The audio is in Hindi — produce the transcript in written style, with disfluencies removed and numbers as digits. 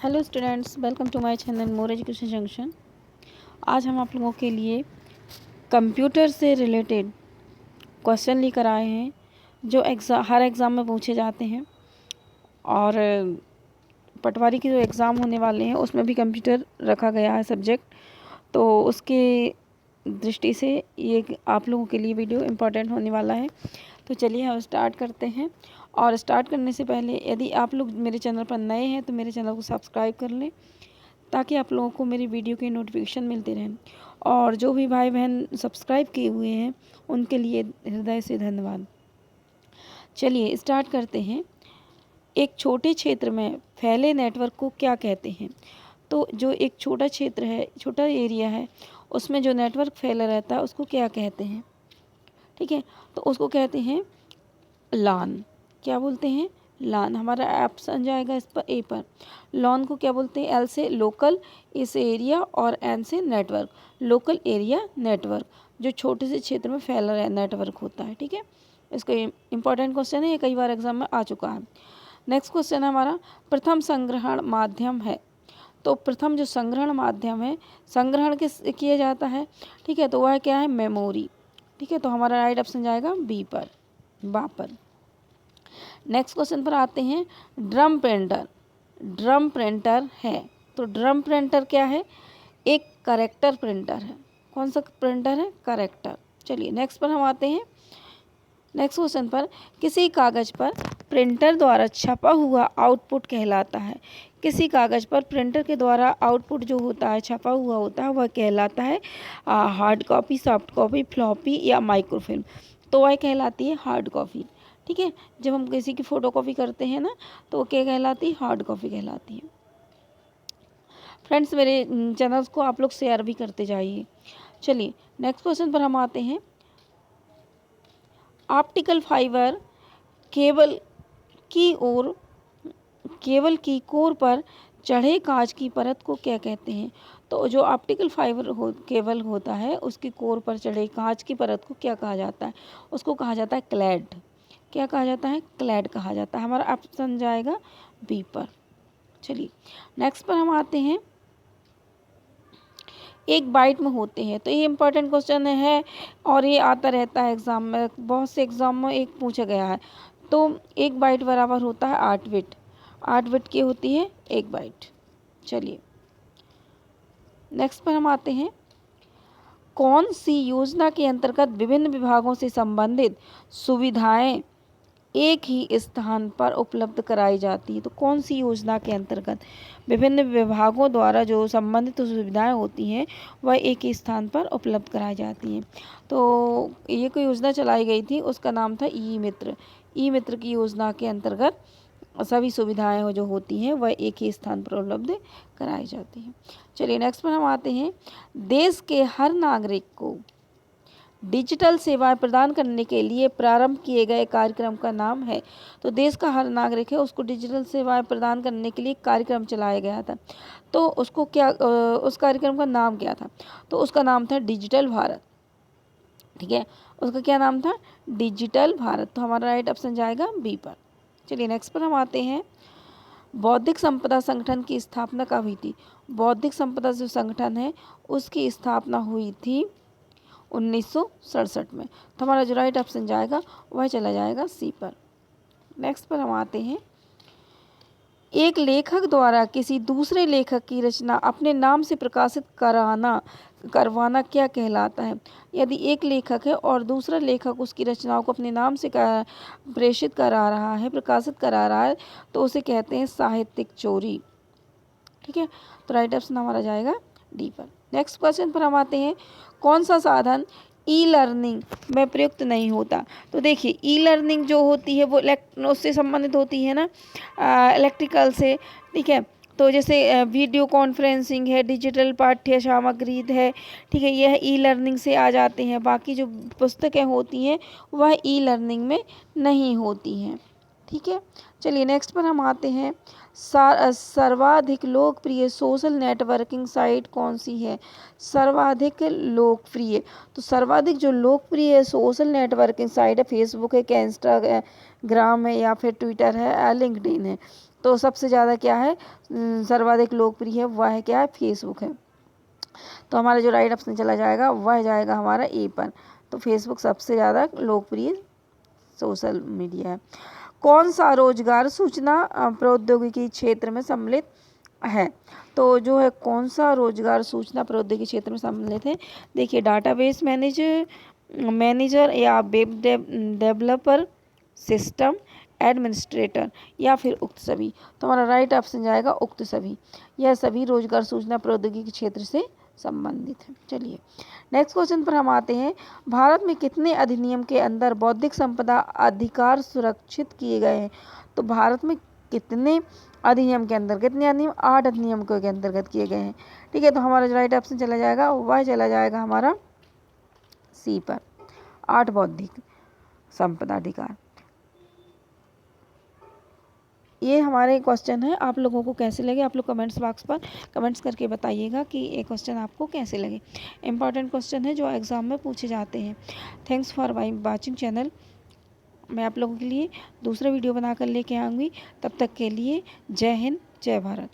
Hello students, welcome to my channel more education junction. आज हम आप लोगों के लिए कंप्यूटर से रिलेटेड क्वेश्चन लेकर आए हैं जो हर एग्ज़ाम में पूछे जाते हैं। और पटवारी के जो एग्ज़ाम होने वाले हैं उसमें भी कंप्यूटर रखा गया है सब्जेक्ट, तो उसके दृष्टि से ये आप लोगों के लिए वीडियो इम्पोर्टेंट होने वाला है। तो चलिए हम स्टार्ट करते हैं। और स्टार्ट करने से पहले यदि आप लोग मेरे चैनल पर नए हैं तो मेरे चैनल को सब्सक्राइब कर लें ताकि आप लोगों को मेरी वीडियो के नोटिफिकेशन मिलते रहें। और जो भी भाई बहन सब्सक्राइब किए हुए हैं उनके लिए हृदय से धन्यवाद। चलिए स्टार्ट करते हैं। एक छोटे क्षेत्र में फैले नेटवर्क को क्या कहते हैं? तो जो एक छोटा क्षेत्र है, छोटा एरिया है, उसमें जो नेटवर्क फैला रहता है उसको क्या कहते हैं? ठीक है, तो उसको कहते हैं लॉन। क्या बोलते हैं? लॉन। हमारा ऑप्शन जाएगा इस पर ए पर। लॉन को क्या बोलते हैं? एल से लोकल, ए से एरिया और एन से नेटवर्क। लोकल एरिया नेटवर्क, जो छोटे से क्षेत्र में फैला नेटवर्क होता है। ठीक है, इसका इम्पोर्टेंट क्वेश्चन है, ये कई बार एग्जाम में आ चुका है। नेक्स्ट क्वेश्चन है हमारा, प्रथम संग्रहण माध्यम है। तो प्रथम जो संग्रहण माध्यम है, संग्रहण किस किया जाता है? ठीक है, तो वह क्या है? मेमोरी। ठीक है, तो हमारा राइट ऑप्शन जाएगा बी पर, बा पर। नेक्स्ट क्वेश्चन पर आते हैं, ड्रम प्रिंटर। ड्रम प्रिंटर है, तो ड्रम प्रिंटर क्या है? एक करेक्टर प्रिंटर है। कौन सा प्रिंटर है? करेक्टर। चलिए नेक्स्ट पर हम आते हैं। नेक्स्ट क्वेश्चन पर, किसी कागज़ पर प्रिंटर द्वारा छपा हुआ आउटपुट कहलाता है। किसी कागज़ पर प्रिंटर के द्वारा आउटपुट जो होता है, छपा हुआ होता है, वह कहलाता है hard copy, soft copy, floppy या माइक्रोफिल्म। तो वह कहलाती है हार्ड कॉपी। ठीक है, जब हम किसी की फ़ोटो कॉपी करते हैं ना, तो वो क्या कहलाती है? हार्ड कॉपी कहलाती है। फ्रेंड्स, मेरे चैनल्स को आप लोग शेयर भी करते जाइए। चलिए नेक्स्ट क्वेश्चन पर हम आते हैं। ऑप्टिकल फाइबर केबल की कोर पर चढ़े कांच की परत को क्या कहते हैं? तो जो ऑप्टिकल फाइबर केबल होता है उसकी कोर पर चढ़े कांच की परत को क्या कहा जाता है? उसको कहा जाता है क्लैड। क्या कहा जाता है? क्लैड कहा जाता है। हमारा ऑप्शन जाएगा बी पर। चलिए नेक्स्ट पर हम आते हैं, एक बाइट में होते हैं। तो ये इंपॉर्टेंट क्वेश्चन है और ये आता रहता है एग्ज़ाम में, बहुत से एग्ज़ाम में एक पूछा गया है। तो एक बाइट बराबर होता है 8 बिट। 8 बिट की होती है एक बाइट। चलिए नेक्स्ट पर हम आते हैं, कौन सी योजना के अंतर्गत विभिन्न विभागों से संबंधित सुविधाएं एक ही स्थान पर उपलब्ध कराई जाती है? तो कौन सी योजना के अंतर्गत विभिन्न विभागों द्वारा जो संबंधित सुविधाएं होती हैं वह एक ही स्थान पर उपलब्ध कराई जाती हैं? तो ये कोई योजना चलाई गई थी, उसका नाम था ई मित्र। ई मित्र की योजना के अंतर्गत सभी सुविधाएं जो होती हैं वह एक ही स्थान पर उपलब्ध कराई जाती हैं। चलिए नेक्स्ट पर हम आते हैं, देश के हर नागरिक को डिजिटल सेवाएं प्रदान करने के लिए प्रारंभ किए गए कार्यक्रम का नाम है। तो देश का हर नागरिक है, उसको डिजिटल सेवाएं प्रदान करने के लिए कार्यक्रम चलाया गया था। तो उसको क्या उस कार्यक्रम का नाम क्या था? तो उसका नाम था डिजिटल भारत। ठीक है, उसका क्या नाम था? डिजिटल भारत। तो हमारा राइट ऑप्शन जाएगा बी पर। चलिए नेक्स्ट पर हम आते हैं, बौद्धिक संपदा संगठन की स्थापना कब हुई थी? बौद्धिक संपदा जो संगठन है उसकी स्थापना हुई थी 1967 में। तो हमारा जो राइट ऑप्शन जाएगा वह चला जाएगा सी पर। नेक्स्ट पर हम आते हैं, एक लेखक द्वारा किसी दूसरे लेखक की रचना अपने नाम से प्रकाशित करवाना क्या कहलाता है? यदि एक लेखक है और दूसरा लेखक उसकी रचनाओं को अपने नाम से प्रेषित करा रहा है, प्रकाशित करा रहा है, तो उसे कहते हैं साहित्यिक चोरी। ठीक है, तो राइट ऑप्शन हमारा जाएगा डी पर। नेक्स्ट क्वेश्चन पर हम आते हैं, कौन सा साधन ई लर्निंग में प्रयुक्त नहीं होता? तो देखिए ई लर्निंग जो होती है वो उससे संबंधित होती है ना, इलेक्ट्रिकल से। ठीक है, तो जैसे वीडियो कॉन्फ्रेंसिंग है, डिजिटल पाठ्य सामग्री है। ठीक है, यह ई लर्निंग से आ जाते हैं। बाकी जो पुस्तकें होती हैं वह ई लर्निंग में नहीं होती हैं। ठीक है, चलिए नेक्स्ट पर हम आते हैं। सर्वाधिक लोकप्रिय सोशल नेटवर्किंग साइट कौन सी है? सर्वाधिक लोकप्रिय, तो सर्वाधिक जो लोकप्रिय सोशल नेटवर्किंग साइट है फेसबुक है, क्या इंस्टाग्राम है, या फिर ट्विटर है, या लिंक्डइन है। तो सबसे ज़्यादा क्या है सर्वाधिक लोकप्रिय है, वह है क्या है? फेसबुक है। तो हमारा जो राइट ऑप्शन चला जाएगा वह जाएगा हमारा ए पर। तो फेसबुक सबसे ज़्यादा लोकप्रिय सोशल मीडिया है। कौन सा रोजगार सूचना प्रौद्योगिकी क्षेत्र में सम्मिलित है? तो जो है कौन सा रोजगार सूचना प्रौद्योगिकी क्षेत्र में सम्मिलित है? देखिए डाटाबेस मैनेजर या वेब डेवलपर, सिस्टम एडमिनिस्ट्रेटर, या फिर उक्त सभी। तो हमारा राइट ऑप्शन जाएगा उक्त सभी। यह सभी रोजगार सूचना प्रौद्योगिकी क्षेत्र से संबंधित है। चलिए नेक्स्ट क्वेश्चन पर हम आते हैं। भारत में कितने अधिनियम के अंदर बौद्धिक संपदा अधिकार सुरक्षित किए गए हैं? तो भारत में कितने अधिनियम के अंदर, कितने अधिनियम? 8 अधिनियम के अंतर्गत किए गए हैं। ठीक है, तो हमारा जो राइट ऑप्शन चला जाएगा वह चला जाएगा हमारा सी पर, 8 बौद्धिक संपदा अधिकार। ये हमारे क्वेश्चन है, आप लोगों को कैसे लगे आप लोग कमेंट्स बॉक्स पर कमेंट्स करके बताइएगा कि ये क्वेश्चन आपको कैसे लगे। इंपॉर्टेंट क्वेश्चन है जो एग्ज़ाम में पूछे जाते हैं। Thanks for watching channel. मैं आप लोगों के लिए दूसरा वीडियो बनाकर लेके आऊँगी। तब तक के लिए जय हिंद, जय भारत।